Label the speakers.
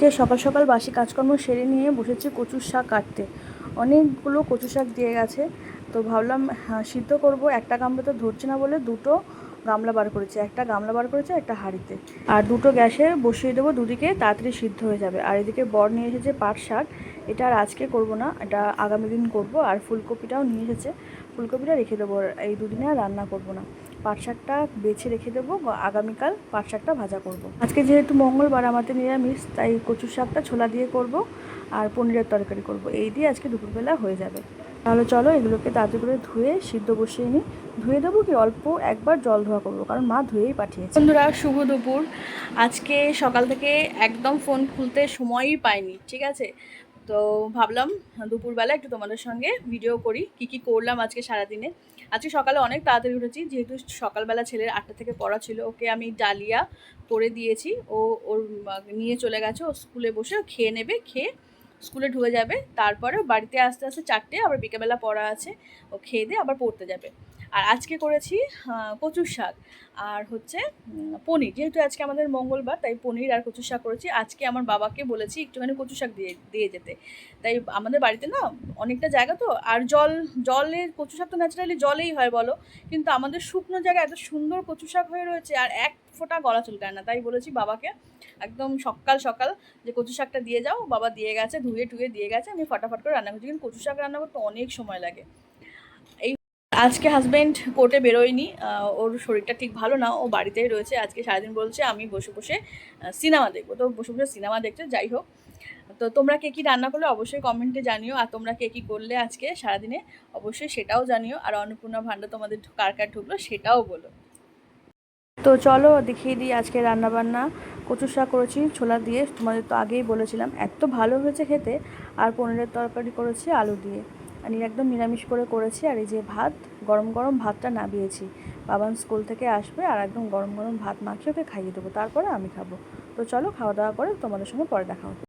Speaker 1: আজকে সকাল সকাল বাসি কাজকর্ম সেরে নিয়ে বসেছি কচুর শাক কাটতে। অনেকগুলো কচু শাক দিয়ে গেছে, তো ভাবলাম সিদ্ধ করব। একটা গামলা তো ধরছে না বলে দুটো গামলা বার করেছি, একটা গামলা বার করেছে একটা হাঁড়িতে, আর দুটো গ্যাসে বসিয়ে দেবো, দুদিকে তাড়াতাড়ি সিদ্ধ হয়ে যাবে। আর এদিকে বর নিয়ে এসেছে পাট শাক, এটা আর আজকে করব না, এটা আগামী দিন করব। আর ফুলকপিটাও নিয়ে এসেছে, ফুলকপিটা রেখে দেবো, এই দুদিনে আর রান্না করব না। পাট শাকটা বেছে রেখে দেবো, আগামীকাল পাট শাকটা ভাজা করব। আজকে যেহেতু মঙ্গলবার আমাদের নিরামিষ, তাই কচুর শাকটা ছোলা দিয়ে করব আর পনিরের তরকারি করব। এই দিয়ে আজকে দুপুরবেলা হয়ে যাবে। তাহলে চলো এগুলোকে তাড়াতাড়ি করে ধুয়ে সিদ্ধ বসিয়ে নিই। ধুয়ে দেবো কি অল্প একবার জল ধোয়া করবো, কারণ মা ধুয়েই পাঠিয়েছে। বন্ধুরা শুভ দুপুর। আজকে সকাল থেকে একদম ফোন খুলতে সময়ই পাইনি, ঠিক আছে। তো ভাবলাম দুপুরবেলা একটু তোমাদের সঙ্গে ভিডিও করি, কি করলাম আজকে সারাদিনে। আজকে সকালে অনেক তাড়াতাড়ি উঠেছি, যেহেতু সকালবেলা ছেলের 8টা থেকে পড়া ছিল। ওকে আমি ডালিয়া করে দিয়েছি, ওর নিয়ে চলে গেছে, ও স্কুলে বসে খেয়ে নেবে, খেয়ে স্কুলে ঢুকে যাবে। তারপরে বাড়িতে আস্তে আস্তে 4টে, আবার বিকেলবেলা পড়া আছে, ও খেয়ে দিয়ে আবার পড়তে যাবে। আর আজকে করেছি কচুর শাক আর হচ্ছে পনির। যেহেতু আজকে আমাদের মঙ্গলবার, তাই পনির আর কচুর শাক করেছি। আজকে আমার বাবাকে বলেছি একটুখানি কচু শাক দিয়ে যেতে। তাই আমাদের বাড়িতে না অনেকটা জায়গা তো, আর জলের কচু শাক তো ন্যাচারালি জলেই হয় বলো, কিন্তু আমাদের শুকনো জায়গায় এত সুন্দর কচু শাক হয়ে রয়েছে আর এক ফোঁটা গলা চুলকায় না। তাই বলেছি বাবাকে একদম সকাল সকাল যে কচু শাকটা দিয়ে যাও। বাবা দিয়ে গেছে, ধুয়ে টুয়ে দিয়ে গেছে, আমি ফটাফট করে রান্না করছি। কিন্তু কচু শাক রান্না করতে অনেক সময় লাগে। এই আজকে হাজব্যান্ড কোর্টে বেরোয়নি, ওর শরীরটা ঠিক ভালো না, ও বাড়িতেই রয়েছে। আজকে সারাদিন বলছে আমি বসে বসে সিনেমা দেখবো, তো বসে বসে সিনেমা দেখতে। যাই হোক, তো তোমরা কে কী রান্না করলে অবশ্যই কমেন্টে জানিও, আর তোমরা কে কী করলে আজকে সারাদিনে অবশ্যই সেটাও জানিও। আর অন্নপূর্ণা ভাণ্ডার তোমাদের কার কার ঢুকলো সেটাও বলো। তো চলো দেখিয়ে দিই আজকে রান্নাবান্না। কচু শাক করেছি ছোলা দিয়ে, তোমাদের তো আগেই বলেছিলাম, এত ভালো হয়েছে খেতে। আর পনিরের তরকারি করেছি আলু দিয়ে, আর একদম নিরামিষ করে করেছি। আর এই যে ভাত, গরম গরম ভাতটা নামিয়েছি। বাবান স্কুল থেকে আসবে আর একদম গরম গরম ভাত মাখিয়ে ওকে খাইয়ে দেবো, তারপরে আমি খাবো। তো চলো খাওয়া দাওয়া করে তোমাদের সঙ্গে পরে দেখা হবে।